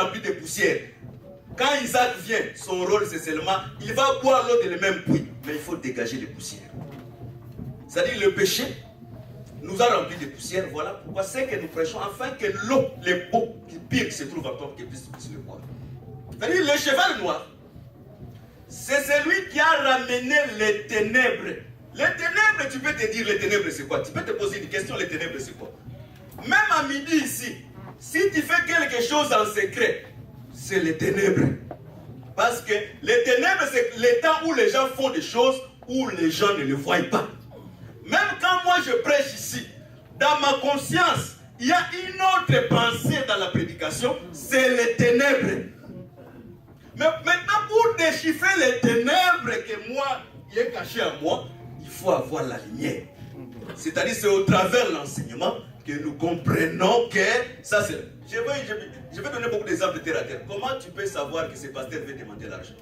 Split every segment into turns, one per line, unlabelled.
rempli de poussière. Quand Isaac vient, son rôle c'est seulement, il va boire l'eau de le même puits, mais il faut dégager les poussières. C'est-à-dire le péché nous a rempli de poussière, voilà pourquoi c'est que nous prêchons, afin que l'eau, les pots pires qui se trouvent en toi, qu'ils puissent le boire. C'est-à-dire le cheval noir, c'est celui qui a ramené les ténèbres. Les ténèbres, tu peux te dire les ténèbres c'est quoi? Tu peux te poser une question, les ténèbres c'est quoi? Même à midi ici, si tu fais quelque chose en secret, c'est les ténèbres. Parce que les ténèbres, c'est le temps où les gens font des choses où les gens ne le voient pas. Même quand moi je prêche ici, dans ma conscience, il y a une autre pensée dans la prédication, c'est les ténèbres. Mais maintenant, pour déchiffrer les ténèbres que moi, il est caché à moi, il faut avoir la lumière. C'est-à-dire, c'est au travers de l'enseignement que nous comprenons que ça c'est... Je vais donner beaucoup d'exemples de terre à terre. Comment tu peux savoir que ce pasteur veut demander l'argent?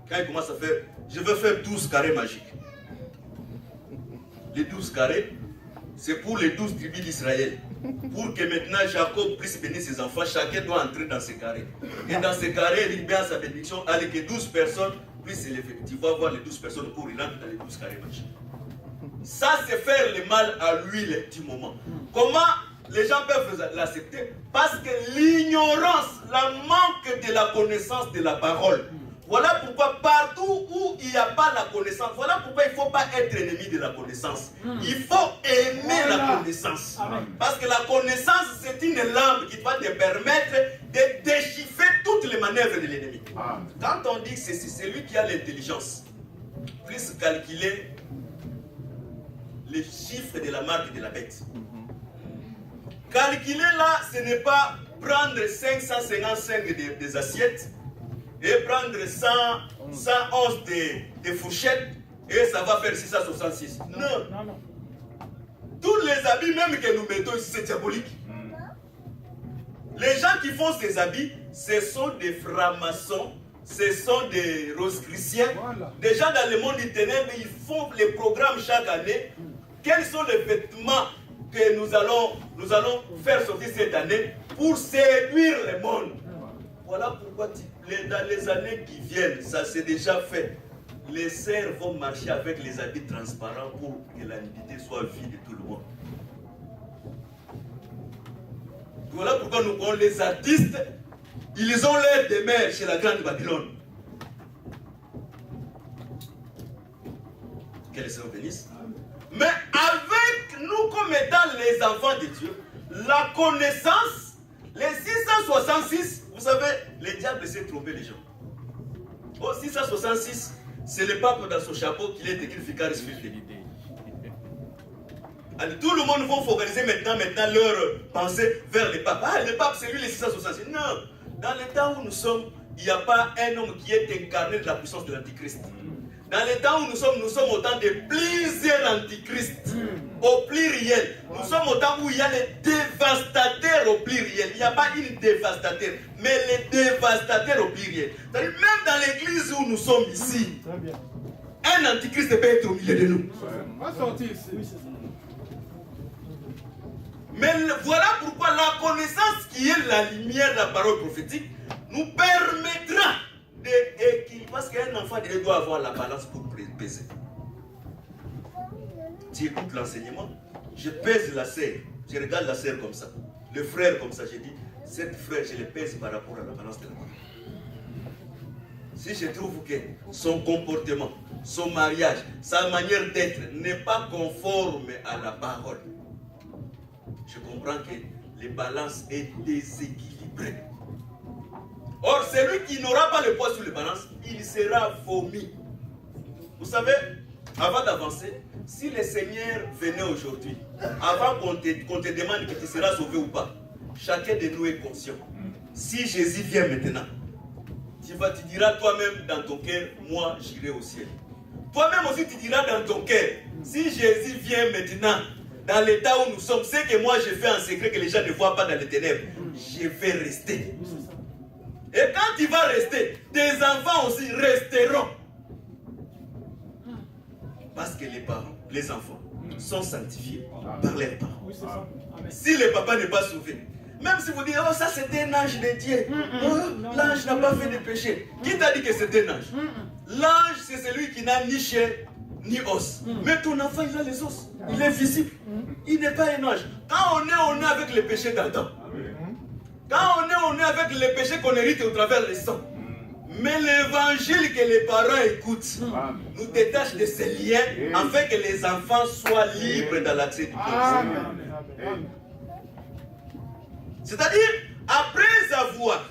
Quand il commence à faire, je veux faire 12 carrés magiques. Les 12 carrés, c'est pour les 12 tribus d'Israël. Pour que maintenant Jacob puisse bénir ses enfants, chacun doit entrer dans ces carrés. Et dans ces carrés, il libère sa bénédiction, allez que 12 personnes puissent s'élever. Tu vas voir les 12 personnes pour ils rentrent dans les 12 carrés magiques. Ça, c'est faire le mal à l'huile du moment. Comment les gens peuvent l'accepter? Parce que l'ignorance, le manque de la connaissance de la parole. Voilà pourquoi partout où il n'y a pas la connaissance, voilà pourquoi il ne faut pas être ennemi de la connaissance. Il faut aimer la connaissance. Parce que la connaissance, c'est une lampe qui va te permettre de déchiffrer toutes les manœuvres de l'ennemi. Quand on dit que c'est celui qui a l'intelligence, plus calculer les chiffres de la marque de la bête. Calculer là, ce n'est pas prendre 555 des assiettes et prendre 111 des fourchettes et ça va faire 666. Non. Tous les habits même que nous mettons ici, c'est diabolique. Les gens qui font ces habits, ce sont des francs-maçons, ce sont des rosicruciens, des gens dans le monde du ténèbre, ils font les programmes chaque année. Quels sont les vêtements que nous allons faire sortir cette année pour séduire le monde? Voilà pourquoi dans les années qui viennent, ça s'est déjà fait. Les sœurs vont marcher avec les habits transparents pour que la nudité soit vue de tout le monde. Voilà pourquoi nous voyons les artistes, ils ont l'air des mères chez la grande Babylone. Que les sœurs bénissent. Mais avec nous comme étant les enfants de Dieu, la connaissance, les 666, vous savez, le diable s'est trompé les gens. Oh, 666, c'est le pape dans son chapeau qui est écrit Ficaris Filde. Tout le monde va focaliser maintenant leur pensée vers le pape. Ah, le pape, c'est lui les 666. Non, dans le temps où nous sommes, il n'y a pas un homme qui est incarné de la puissance de l'Antichrist. Dans le temps où nous sommes au temps de plusieurs antichrists, au pluriel. Nous sommes au temps où il y a les dévastateurs au pluriel. Il n'y a pas une dévastateur, mais les dévastateurs au pluriel. Même dans l'église où nous sommes ici, un antichrist peut être au milieu de nous. Mais voilà pourquoi la connaissance qui est la lumière de la parole prophétique nous permettra d'équilibrer. Parce qu'un enfant de Dieu doit avoir la balance pour peser. Tu écoutes l'enseignement, je pèse la sœur, je regarde la sœur comme ça, le frère comme ça, je dis, cette frère, je le pèse par rapport à la balance de la parole. Si je trouve que son comportement, son mariage, sa manière d'être n'est pas conforme à la parole, je comprends que les balances est déséquilibrée. Or, celui qui n'aura pas le poids sur les balances, il sera vomi. Vous savez, avant d'avancer, si le Seigneur venait aujourd'hui, avant qu'on te demande que tu seras sauvé ou pas, chacun de nous est conscient. Si Jésus vient maintenant, tu diras toi-même dans ton cœur, moi j'irai au ciel. Toi-même aussi tu diras dans ton cœur, si Jésus vient maintenant, dans l'état où nous sommes, c'est que moi je fais en secret que les gens ne voient pas dans les ténèbres, je vais rester. Et quand tu vas rester, tes enfants aussi resteront. Parce que les parents, les enfants, sont sanctifiés par leurs parents. Si le papa n'est pas sauvé, Même si vous dites, oh, ça c'était un ange de Dieu. Oh, l'ange n'a pas fait de péché. Qui t'a dit que c'était un ange? L'ange, c'est celui qui n'a ni chair ni os. Mais ton enfant, il a les os. Il est visible. Il n'est pas un ange. Quand on est avec les péchés d'Adam. Quand on est avec les péchés qu'on hérite au travers des sangs. Mais l'évangile que les parents écoutent nous détache de ces liens afin que les enfants soient libres dans l'accès du Dieu. C'est-à-dire, après avoir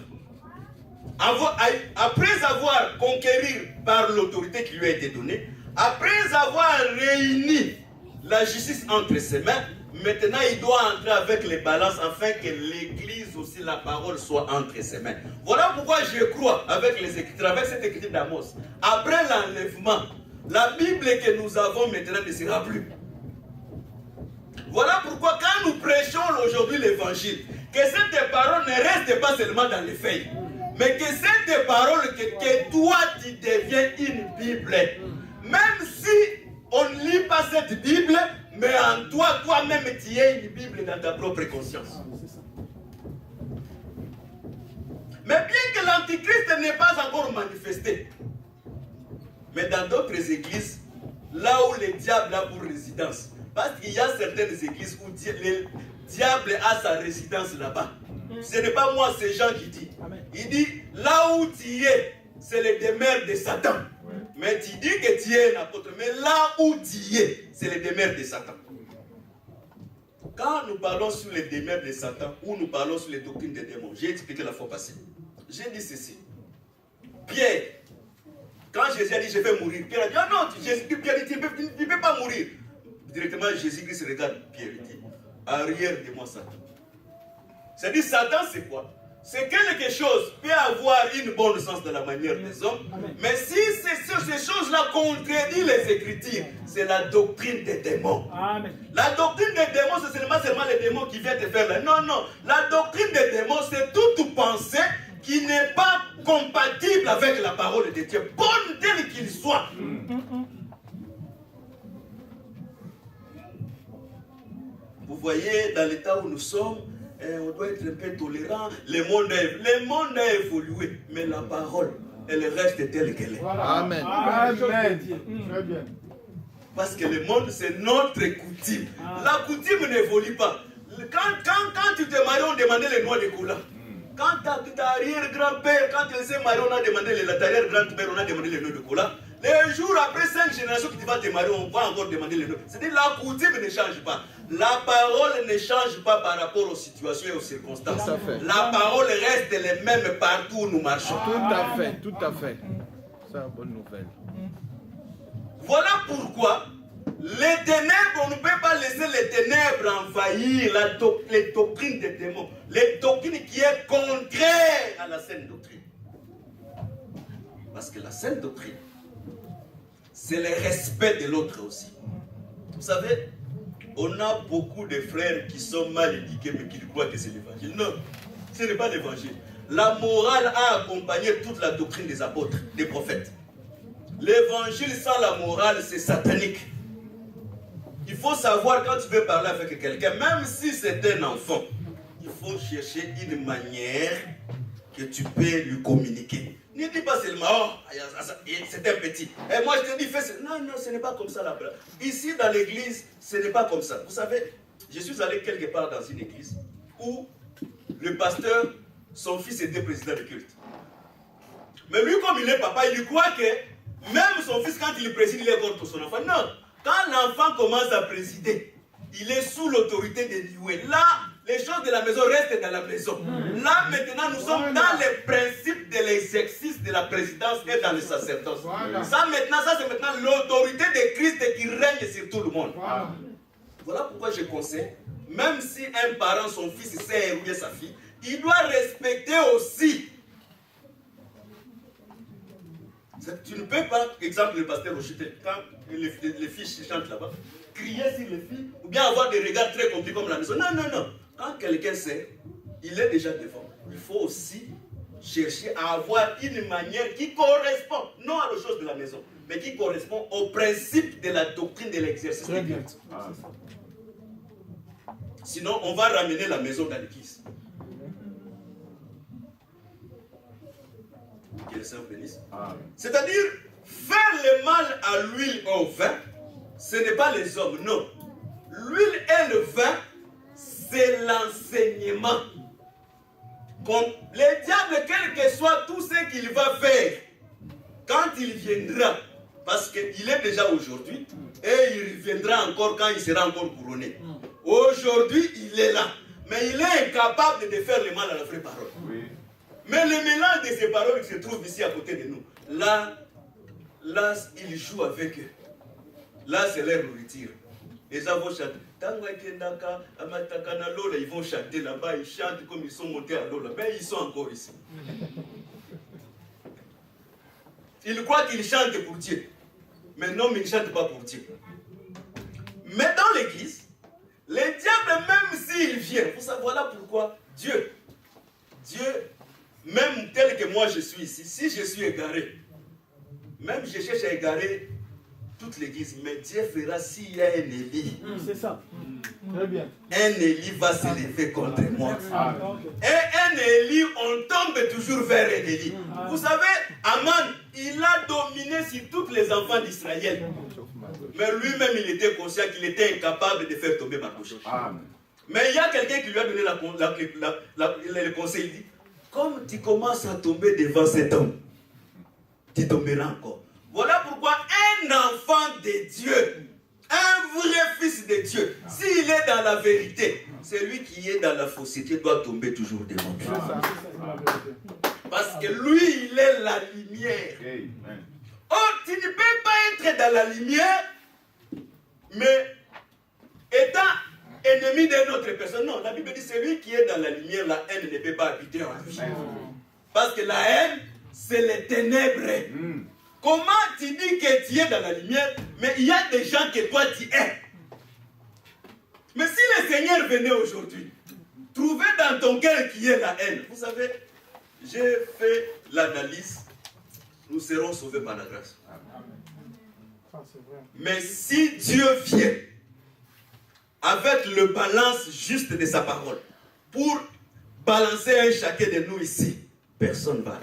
conquéri par l'autorité qui lui a été donnée, après avoir réuni la justice entre ses mains, maintenant il doit entrer avec les balances afin que l'Église aussi, la parole, soit entre ses mains. Voilà pourquoi je crois avec les Écritures, avec cette écriture d'Amos. Après l'enlèvement, la Bible que nous avons maintenant ne sera plus. Voilà pourquoi quand nous prêchons aujourd'hui l'évangile, que cette parole ne reste pas seulement dans les feuilles, mais que cette parole, que toi tu deviens une Bible. Même si on ne lit pas cette Bible, mais en toi, toi-même, tu es une Bible dans ta propre conscience. Mais bien que l'Antichrist n'est pas encore manifesté, mais dans d'autres églises, là où le diable a pour résidence, parce qu'il y a certaines églises où le diable a sa résidence là-bas. Ce n'est pas moi, c'est Jean qui dit. Il dit, là où tu es, c'est le demeure de Satan. Mais tu dis que tu es un apôtre, mais là où tu es, c'est le demeure de Satan. Quand nous parlons sur les demeures de Satan, ou nous parlons sur les doctrines des démons, j'ai expliqué la fois passée. J'ai dit ceci. Pierre, quand Jésus a dit je vais mourir, Pierre a dit, ah non, Pierre dit, tu ne peux pas mourir. Directement, Jésus-Christ regarde Pierre et dit, arrière de moi Satan. C'est-à-dire, Satan, c'est quoi? C'est quelque chose peut avoir une bonne sens dans la manière des hommes, mais si ces choses-là contredisent les Écritures, c'est la doctrine des démons. Amen. La doctrine des démons, c'est seulement les démons qui viennent te faire là. Non, non. La doctrine des démons, c'est toute pensée qui n'est pas compatible avec la parole de Dieu, bonne telle qu'il soit. Vous voyez, dans l'état où nous sommes, on doit être un peu tolérant. Le monde a évolué, mais la parole, elle reste telle qu'elle est.
Voilà. Amen. Amen. Très bien.
Parce que le monde, c'est notre coutume. La coutume n'évolue pas. Quand tu te maries, on demandait les noix de cola. Quand ta arrière-grand-père, quand il s'est marié, on a demandé ta arrière-grand-père, on a demandé les noix de cola. Les jours après 5 générations que tu vas te marier, on va encore demander les noms. C'est-à-dire la coutume ne change pas. La parole ne change pas par rapport aux situations et aux circonstances. La parole reste les mêmes partout où nous marchons.
Tout à fait, tout à fait. C'est une bonne nouvelle.
Voilà pourquoi les ténèbres, on ne peut pas laisser les ténèbres envahir les doctrines des démons. Les doctrines qui est contraire à la saine doctrine. Parce que la saine doctrine, c'est le respect de l'autre aussi. Vous savez, on a beaucoup de frères qui sont mal éduqués mais qui croient que c'est l'évangile. Non, ce n'est pas l'évangile. La morale a accompagné toute la doctrine des apôtres, des prophètes. L'évangile sans la morale, c'est satanique. Il faut savoir quand tu veux parler avec quelqu'un, même si c'est un enfant, il faut chercher une manière que tu peux lui communiquer. Ne dis pas seulement, oh, c'est un petit. Et moi je te dis, fais ça. Non, non, ce n'est pas comme ça là-bas. Ici dans l'église, ce n'est pas comme ça. Vous savez, je suis allé quelque part dans une église où le pasteur, son fils était président de culte. Mais lui, comme il est papa, il croit que même son fils, quand il préside, il est contre son enfant. Non, quand l'enfant commence à présider, il est sous l'autorité de Dieu. Là, les choses de la maison restent dans la maison. Là, maintenant, nous sommes dans les principes de l'exercice de la présidence et dans le sacerdoce. Ça, c'est maintenant l'autorité de Christ qui règne sur tout le monde. Voilà pourquoi je conseille, même si un parent, son fils, sait érouiller sa fille, il doit respecter aussi. Tu ne peux pas, exemple, le pasteur Rochetel, quand les filles chantent là-bas, crier sur les filles, ou bien avoir des regards très compliqués comme la maison. Non, non, non. Quand quelqu'un sait, il est déjà devant. Il faut aussi chercher à avoir une manière qui correspond, non aux choses de la maison, mais qui correspond au principe de la doctrine de l'exercice de Dieu. Sinon, on va ramener la maison dans l'église. le Seigneur bénisse. C'est-à-dire, faire le mal à l'huile et au vin, ce n'est pas les hommes, non. L'huile et le vin, c'est l'enseignement. Le diable, quel que soit tout ce qu'il va faire, quand il viendra, parce qu'il est déjà aujourd'hui, et il reviendra encore quand il sera encore couronné. Aujourd'hui, il est là. Mais il est incapable de faire le mal à la vraie parole. Oui. Mais le mélange de ces paroles qui se trouvent ici à côté de nous, là, il joue avec eux. Là, c'est leur nourriture. Les gens vont chanter. Ils vont chanter là-bas, ils chantent comme ils sont montés à l'eau là. Mais ils sont encore ici. Ils croient qu'ils chantent pour Dieu. Mais non, mais ils ne chantent pas pour Dieu. Mais dans l'église, les diables, même s'ils viennent, vous savez, voilà pourquoi Dieu, même tel que moi je suis ici, si je suis égaré, même je cherche à égarer toute l'église, mais Dieu fera s'il y a un Élie.
C'est ça. Très bien.
Un Élie va se lever contre moi. Et un Élie, on tombe toujours vers un Élie. Vous savez, Aman, il a dominé sur tous les enfants d'Israël. Mais lui-même, il était conscient qu'il était incapable de faire tomber Mardochée. Mais il y a quelqu'un qui lui a donné le conseil. Il dit, comme tu commences à tomber devant cet homme, tu tomberas encore. Voilà pourquoi un enfant de Dieu, un vrai fils de Dieu, s'il est dans la vérité, celui qui est dans la fausseté doit tomber toujours devant lui. Parce que lui, il est la lumière. Oh, tu ne peux pas être dans la lumière, mais étant ennemi d'une autre personne. Non, la Bible dit celui qui est dans la lumière, la haine ne peut pas habiter en lui. Parce que la haine, c'est les ténèbres. Comment tu dis que tu es dans la lumière, mais il y a des gens que toi tu es. Mais si le Seigneur venait aujourd'hui, trouver dans ton cœur qui est la haine. Vous savez, j'ai fait l'analyse, nous serons sauvés par la grâce. Mais si Dieu vient avec le balance juste de sa parole, pour balancer un chacun de nous ici, personne ne va.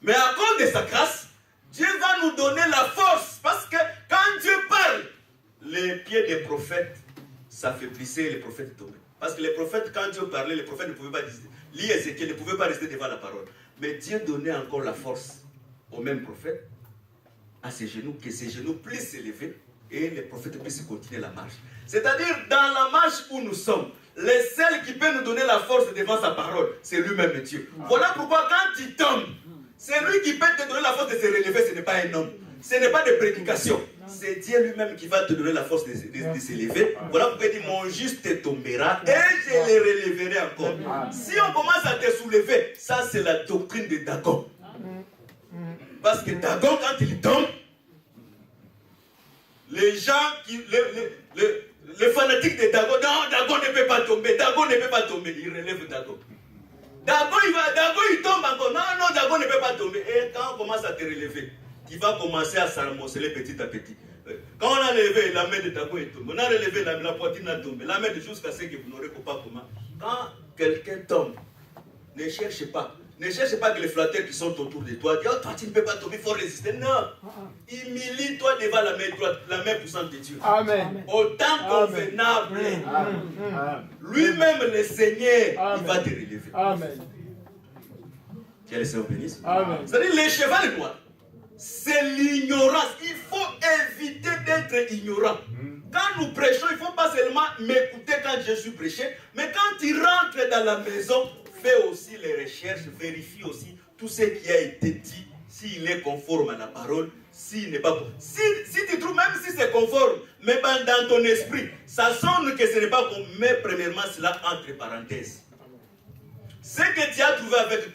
Mais à cause de sa grâce, Dieu va nous donner la force. Parce que quand Dieu parle, les pieds des prophètes s'affaiblissaient et les prophètes tombaient. Parce que les prophètes, quand Dieu parlait, les prophètes ne pouvaient pas lire Ézéchiel, ne pouvaient pas rester devant la parole. Mais Dieu donnait encore la force aux mêmes prophètes, à ses genoux, que ses genoux puissent s'élever et les prophètes puissent continuer la marche. C'est-à-dire, dans la marche où nous sommes, le seul qui peut nous donner la force devant sa parole, c'est lui-même Dieu. Voilà pourquoi quand tu tombes, c'est lui qui peut te donner la force de se relever, ce n'est pas un homme. Ce n'est pas de prédication. C'est Dieu lui-même qui va te donner la force de s'élever. Voilà pourquoi il dit, mon juste tombera et je le relèverai encore. Si on commence à te soulever, ça c'est la doctrine de Dagon. Parce que Dagon, quand il tombe, les gens, les fanatiques de Dagon, non, Dagon ne peut pas tomber, Dagon ne peut pas tomber. Il relève Dagon. Dagon il tombe encore. Non, Dagon ne peut pas tomber. Et quand on commence à te relever, tu vas commencer à s'amonceler petit à petit. Quand on a levé, la main de Dagon est tombée. On a relevé, la poitrine a tombé. La main jusqu'à ce que vous n'aurez pas comment. Quand quelqu'un tombe, ne cherche pas. Ne cherche pas que les flatteurs qui sont autour de toi disent, oh, toi tu ne peux pas tomber, il faut résister. Non. Humilie-toi devant la main droite, la main puissante de Dieu.
Amen.
Autant convenable. Lui-même, le Seigneur, Amen. Il va te relever. Amen. Que le Seigneur bénisse. C'est-à-dire, les chevals noirs, c'est l'ignorance. Il faut éviter d'être ignorant. Quand nous prêchons, il ne faut pas seulement m'écouter quand je suis prêché, mais quand tu rentres dans la maison, fais aussi les recherches, vérifie aussi tout ce qui a été dit, s'il est conforme à la parole, s'il n'est pas. Si tu trouves, même si c'est conforme, mais dans ton esprit, ça sonne que ce n'est pas conforme, mais premièrement, cela entre parenthèses. Ce que tu as trouvé avec,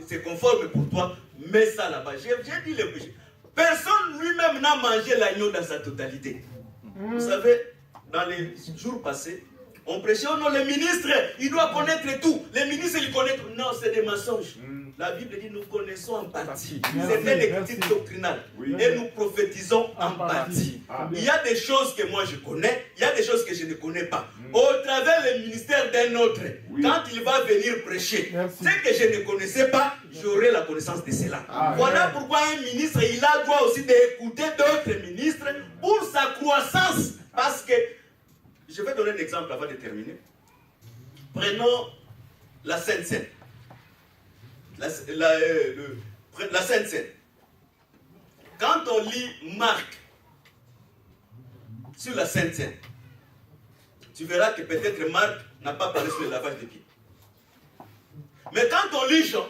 c'est conforme pour toi, mets ça là-bas. J'ai dit le péché. Personne lui-même n'a mangé l'agneau dans sa totalité. Vous savez, dans les jours passés, on prêchait, oh non, le ministre, il doit connaître tout. Les ministres, ils connaissent. Non, c'est des mensonges. La Bible dit, nous connaissons en partie. C'était des critiques doctrinales. Et nous prophétisons en partie. Il y a des choses que moi je connais, il y a des choses que je ne connais pas. au travers le ministère d'un autre, quand il va venir prêcher, ce que je ne connaissais pas, j'aurai la connaissance de cela. Voilà pourquoi un ministre, il a droit aussi d'écouter d'autres ministres pour sa croissance. Parce que, je vais donner un exemple avant de terminer. Prenons la Sainte Seine. La Sainte Seine. Quand on lit Marc sur la Sainte Seine, tu verras que peut-être Marc n'a pas parlé sur le lavage des pieds. Mais quand on lit Jean,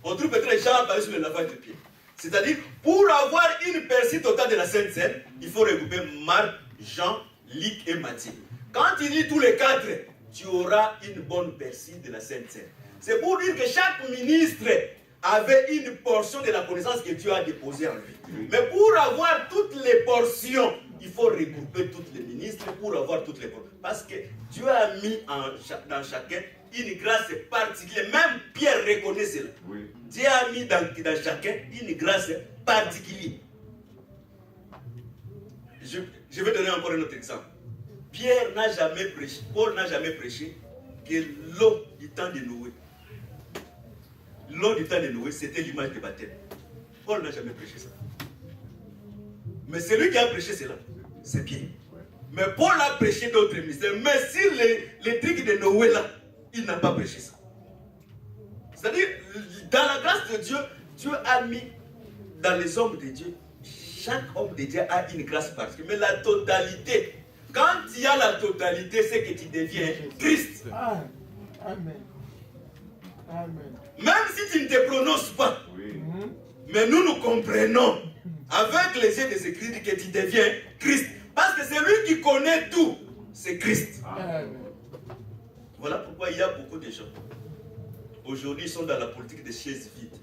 on trouve peut-être Jean a parlé sur le lavage des pieds. C'est-à-dire, pour avoir une percée totale de la Sainte Seine, il faut regrouper Marc, Jean, Luc et Matthieu. Quand tu lis tous les quatre, tu auras une bonne percée de la Sainte Seine. C'est pour dire que chaque ministre avait une portion de la connaissance que Dieu a déposée en lui. Mais pour avoir toutes les portions, il faut regrouper tous les ministres pour avoir toutes les portions. Parce que Dieu a mis dans chacun une grâce particulière. Même Pierre reconnaît cela. Dieu a mis dans chacun une grâce particulière. Je vais donner encore un autre exemple. Pierre n'a jamais prêché, Paul n'a jamais prêché que l'eau du temps de Noé. L'eau du temps de Noé, c'était l'image de baptême. Paul n'a jamais prêché ça. Mais celui qui a prêché cela, c'est Pierre. Mais Paul a prêché d'autres mystères. Mais sur les trucs de Noé là, il n'a pas prêché ça. C'est-à-dire, dans la grâce de Dieu, Dieu a mis dans les hommes de Dieu, chaque homme de Dieu a une grâce particulière. Mais la totalité, quand il y a la totalité, c'est que tu deviens Christ.
Amen. Amen.
Même si tu ne te prononces pas, mais nous comprenons avec les yeux des Écritures que tu deviens Christ. Parce que c'est lui qui connaît tout, c'est Christ.
Amen.
Voilà pourquoi il y a beaucoup de gens. Aujourd'hui, ils sont dans la politique des chaises vides.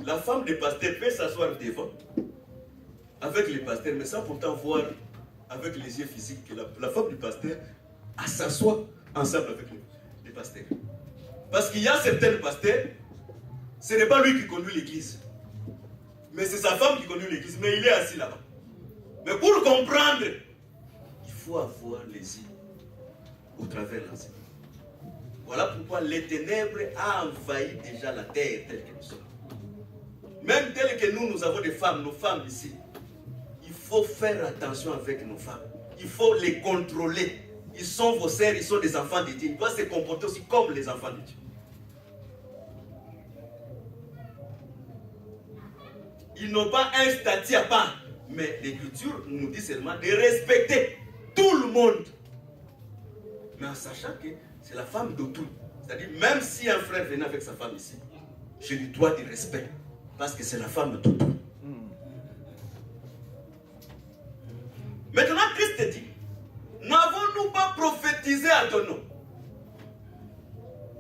La femme des pasteurs peut s'asseoir devant avec les pasteurs, mais sans pourtant voir avec les yeux physiques que la femme du pasteur s'assoit ensemble avec les pasteurs. Parce qu'il y a certains pasteurs, ce n'est pas lui qui conduit l'église, mais c'est sa femme qui conduit l'église, mais il est assis là-bas. Mais pour comprendre, il faut avoir les yeux au travers de l'enseignement. Voilà pourquoi les ténèbres ont envahi déjà la terre telle que nous sommes. Même tel que nous avons des femmes, nos femmes ici, il faut faire attention avec nos femmes. Il faut les contrôler. Ils sont vos sœurs, ils sont des enfants de Dieu. Ils doivent se comporter aussi comme les enfants de Dieu. Ils n'ont pas un statut à part. Mais l'Écriture nous dit seulement de respecter tout le monde. Mais en sachant que c'est la femme d'autrui. C'est-à-dire, même si un frère venait avec sa femme ici, je lui dois du respect. Parce que c'est la femme d'autrui. Maintenant, Christ dit, n'avons-nous pas prophétisé à ton nom?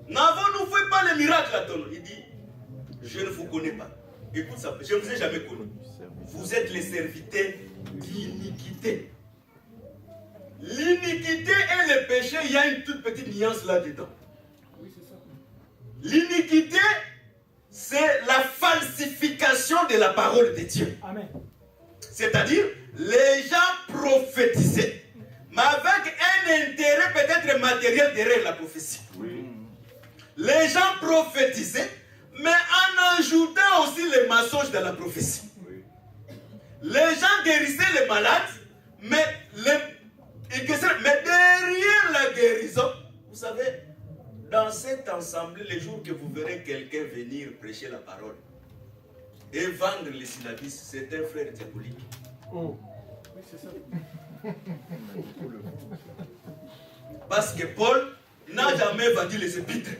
N'avons-nous fait pas les miracles à ton nom? Il dit, je ne vous connais pas. Écoute ça, je ne vous ai jamais connu. Vous êtes les serviteurs d'iniquité. L'iniquité et le péché, il y a une toute petite nuance là-dedans.
Oui, c'est ça.
L'iniquité, c'est la falsification de la parole de Dieu.
Amen.
C'est-à-dire, les gens prophétisaient, mais avec un intérêt peut-être matériel derrière la prophétie.
Oui.
Les gens prophétisaient, mais en ajoutant aussi les mensonges dans la prophétie.
Oui.
Les gens guérissaient les malades, mais derrière la guérison, vous savez, dans cet ensemble, les jours que vous verrez quelqu'un venir prêcher la parole et vendre les syllabis, c'est un frère diabolique.
Oh. Oui, c'est ça.
Parce que Paul n'a jamais vendu les épîtres.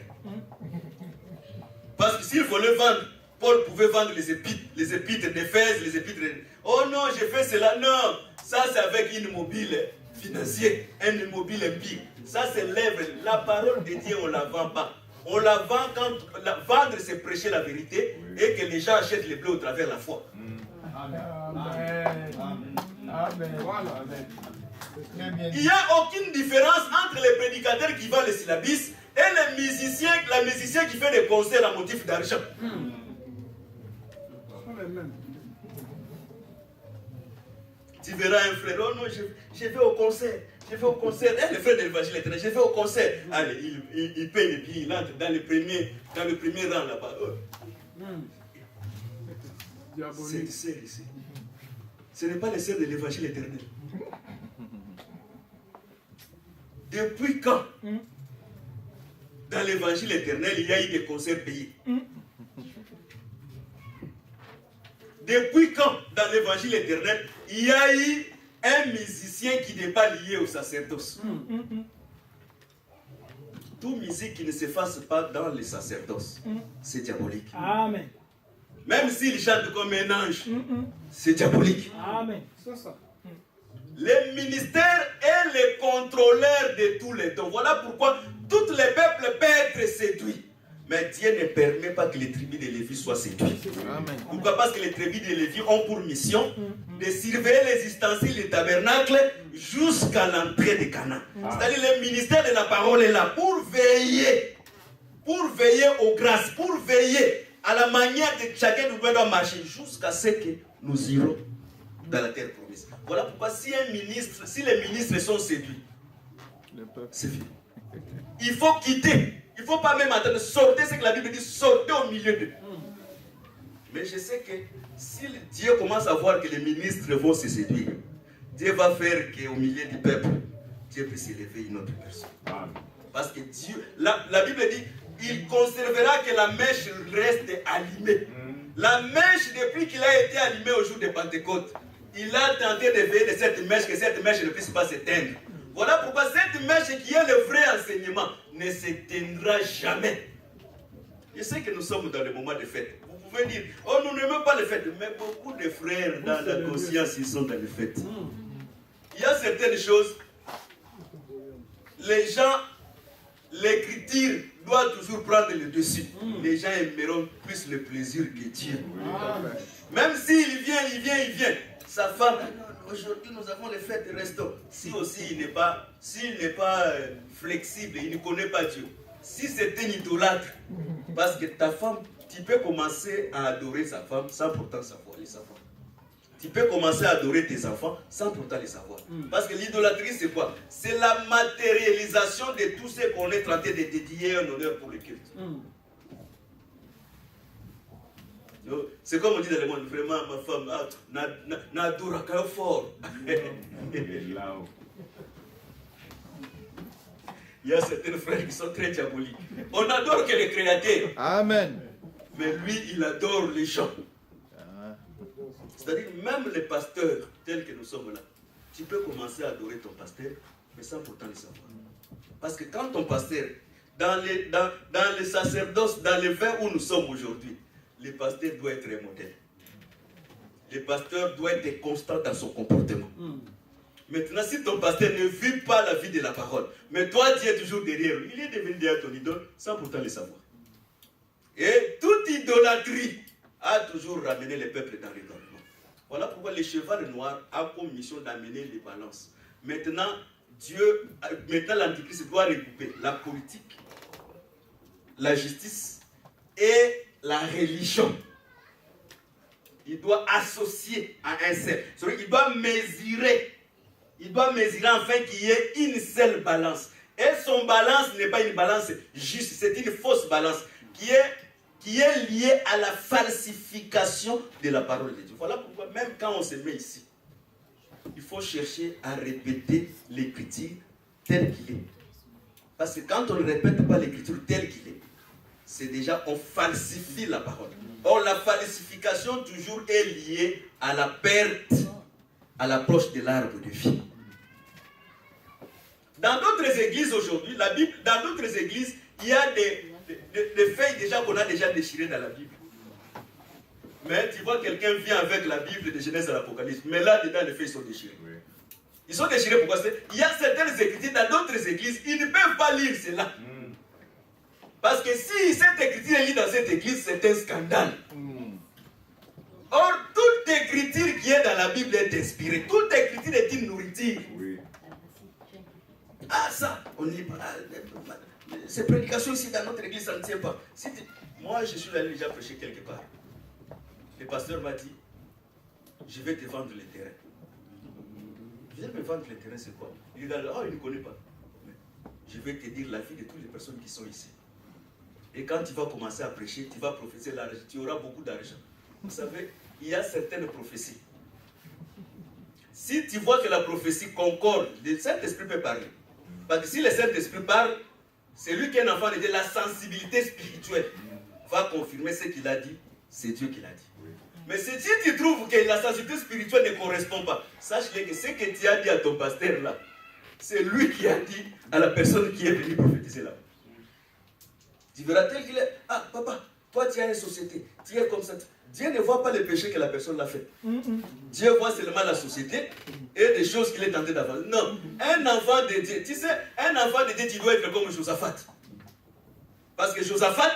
Parce que s'il voulait vendre, Paul pouvait vendre les épîtres d'Éphèse, les épîtres de... Oh non, j'ai fait cela. Non, ça c'est avec une immobile financier, un immobile impie. Ça c'est l'œuvre. La parole de Dieu, on ne la vend pas. On la vend quand... Vendre, c'est prêcher la vérité et que les gens achètent les blés au travers de la foi.
Amen. Amen. Amen. Voilà. Amen.
Il n'y a aucune différence entre les prédicateurs qui vendent les syllabis et les musiciens, la musicien qui fait des concerts à motif d'argent. Tu verras un frère, oh non, je vais au concert. Je vais au concert. Eh, le frère de l'évangile éternel, je vais au concert. Allez, il paye les billets, il entre dans le premier rang là-bas. Oh. C'est des sœurs ici. Ce n'est pas les sœurs de l'évangile éternel. Depuis quand, dans l'évangile éternel, il y a eu des concerts payés? Depuis quand, dans l'évangile éternel, il y a eu un musicien qui n'est pas lié au sacerdoce? Toute musique qui ne se fasse pas dans le sacerdoce, c'est diabolique.
Amen.
Même s'il chante comme un ange, c'est diabolique.
Amen. C'est ça.
Les ministères est le contrôleur de tous les temps. Voilà pourquoi tous les peuples peuvent être séduits. Mais Dieu ne permet pas que les tribus de Lévi soient séduits.
Amen.
Pourquoi? Parce que les tribus de Lévi ont pour mission de surveiller les ustensiles du tabernacle jusqu'à l'entrée de Canaan. C'est-à-dire le ministère de la parole est là pour veiller aux grâces, pour veiller à la manière de chacun nous doit marcher jusqu'à ce que nous irons dans la terre promise. Voilà pourquoi si les ministres sont séduits, c'est fini. Il faut quitter. Il ne faut pas même attendre. Sortez ce que la Bible dit, sortez au milieu d'eux. Mais je sais que si Dieu commence à voir que les ministres vont se séduire, Dieu va faire qu'au milieu du peuple, Dieu peut s'élever une autre personne. Parce que Dieu, la Bible dit, il conservera que la mèche reste allumée. La mèche, depuis qu'il a été allumée au jour de Pentecôte, il a tenté de veiller de cette mèche, que cette mèche ne puisse pas s'éteindre. Voilà pourquoi cette mèche qui est le vrai enseignement ne s'éteindra jamais. Je sais que nous sommes dans le moment de fête. Vous pouvez dire, oh nous n'aimons pas les fêtes, mais beaucoup de frères dans la conscience, ils sont dans les fêtes. Il y a certaines choses, les gens, l'écriture doit toujours prendre le dessus. Les gens aimeront plus le plaisir que Dieu. Même s'il vient. Sa femme, aujourd'hui nous avons les fêtes, restons. Si aussi il n'est pas flexible, il ne connaît pas Dieu. Si c'est un idolâtre, parce que ta femme, tu peux commencer à adorer sa femme sans pourtant savoir les savoir. Tu peux commencer à adorer tes enfants sans pourtant les savoir. Parce que l'idolâtrie c'est quoi? C'est la matérialisation de tout ce qu'on est en train de dédier un honneur pour le culte. C'est comme on dit dans le monde, vraiment ma femme, n'adore qu'un fort. Il y a certains frères qui sont très diaboliques. On adore que le Créateur.
Amen.
Mais lui, il adore les gens. C'est-à-dire, même les pasteurs, tels que nous sommes là, tu peux commencer à adorer ton pasteur, mais sans pourtant le savoir. Parce que quand ton pasteur, dans le sacerdoce, dans le vin où nous sommes aujourd'hui, le pasteur doit être un modèle. Le pasteur doit être constant dans son comportement. Maintenant, si ton pasteur ne vit pas la vie de la parole, mais toi, tu es toujours derrière lui, il est devenu derrière ton idole sans pourtant le savoir. Et toute idolâtrie a toujours ramené le peuple dans l'égarement. Voilà pourquoi le cheval noir a comme mission d'amener les balances. Maintenant, l'Antichrist doit regrouper la politique, la justice et la religion. Il doit associer à un seul. Il doit mesurer. Il doit mesurer afin qu'il y ait une seule balance. Et son balance n'est pas une balance juste, c'est une fausse balance qui est liée à la falsification de la parole de Dieu. Voilà pourquoi même quand on se met ici, il faut chercher à répéter l'écriture telle qu'il est. Parce que quand on ne répète pas l'écriture telle qu'il est, c'est déjà, on falsifie la parole. Or, la falsification toujours est liée à la perte, à l'approche de l'arbre de vie. Dans d'autres églises aujourd'hui, la Bible, dans d'autres églises, il y a des feuilles déjà qu'on a déjà déchirées dans la Bible. Mais tu vois, quelqu'un vient avec la Bible de Genèse à l'Apocalypse, mais là, dedans, les feuilles sont déchirées. Ils sont déchirés pourquoi? Il y a certaines écritures dans d'autres églises, ils ne peuvent pas lire cela. Parce que si cette écriture est lue dans cette église, c'est un scandale. Or, toute écriture qui est dans la Bible est inspirée. Toute écriture est une nourriture. Ah, ça, on y parle. Ces prédications ici dans notre église, ça ne tient pas. Moi, je suis allé déjà prêcher quelque part. Le pasteur m'a dit, je vais te vendre le terrain. viens me vendre le terrain, c'est quoi? Il dit, oh, il ne connaît pas. Mais je vais te dire la vie de toutes les personnes qui sont ici. Et quand tu vas commencer à prêcher, tu vas prophétiser l'argent, tu auras beaucoup d'argent. Vous savez, il y a certaines prophéties. Si tu vois que la prophétie concorde, le Saint-Esprit peut parler. Parce que si le Saint-Esprit parle, c'est lui qui est un enfant de Dieu, la sensibilité spirituelle va confirmer ce qu'il a dit, c'est Dieu qui l'a dit. Mais si tu trouves que la sensibilité spirituelle ne correspond pas, sache que ce que tu as dit à ton pasteur là, c'est lui qui a dit à la personne qui est venue prophétiser là. Tu verras tel qu'il est. Ah, papa, toi tu as une société, tu es comme ça. Dieu ne voit pas les péchés que la personne l'a fait. Dieu voit seulement la société et des choses qu'il est tenté d'avoir. Non, un enfant de Dieu, tu sais, un enfant de Dieu, tu dois être comme Josaphat. Parce que Josaphat,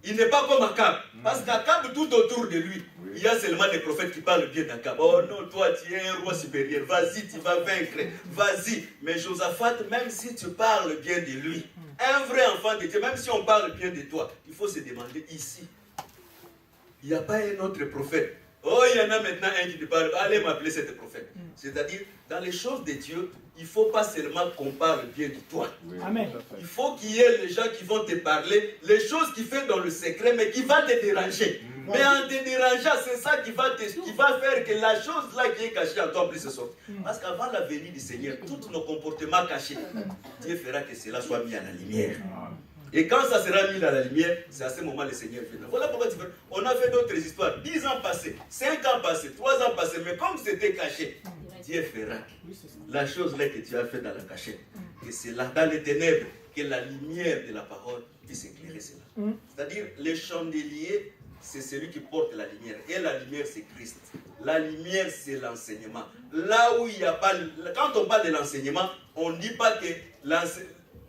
il n'est pas comme Akab. Parce qu'Akab, tout autour de lui, il y a seulement des prophètes qui parlent bien d'Akab. Oh non, toi tu es un roi supérieur, vas-y, tu vas vaincre, vas-y. Mais Josaphat, même si tu parles bien de lui, un vrai enfant de Dieu, même si on parle bien de toi, il faut se demander ici. Il n'y a pas un autre prophète. Oh, il y en a maintenant un qui te parle. Allez m'appeler cet prophète. C'est-à-dire, dans les choses de Dieu, il ne faut pas seulement qu'on parle bien de toi.
Amen.
Il faut qu'il y ait les gens qui vont te parler, les choses qu'il fait dans le secret, mais qui vont te déranger. Mais en te dérangeant, c'est ça qui va faire que la chose là qui est cachée en toi plus se sorte. Parce qu'avant la venue du Seigneur, tous nos comportements cachés, Dieu fera que cela soit mis à la lumière. Et quand ça sera mis à la lumière, c'est à ce moment le Seigneur viendra. Voilà pourquoi on a fait d'autres histoires. 10 ans passés, 5 ans passés, 3 ans passés, mais comme c'était caché, Dieu fera la chose là que tu as fait dans la cachette. Et c'est là, dans les ténèbres, que la lumière de la parole puisse éclairer cela. C'est-à-dire, le chandelier, c'est celui qui porte la lumière. Et la lumière, c'est Christ. La lumière, c'est l'enseignement. Là où il n'y a pas... Quand on parle de l'enseignement, on ne dit pas que...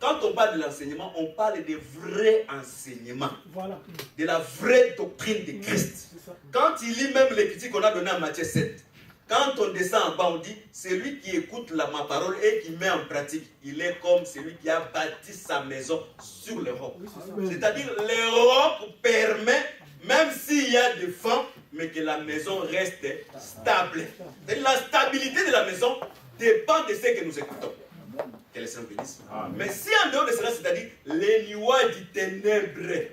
Quand on parle de l'enseignement, on parle de vrai enseignement.
Voilà.
De la vraie doctrine de Christ. Quand il lit même les critiques qu'on a données en Matthieu 7, quand on descend en bas, on dit, celui qui écoute ma parole et qui met en pratique, il est comme celui qui a bâti sa maison sur le roc. C'est-à-dire, le roc permet, même s'il y a des vents, mais que la maison reste stable. La stabilité de la maison dépend de ce que nous écoutons. Que le Seigneur bénisse. Mais si en dehors de cela, c'est-à-dire les nuages du ténèbre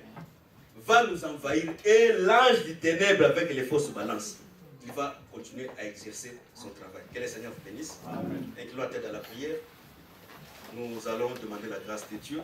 va nous envahir et l'ange du ténèbre avec les fausses balances, il va continuer à exercer son travail. Que le Seigneur vous bénisse. Inclinons la tête à la prière. Nous allons demander la grâce de Dieu.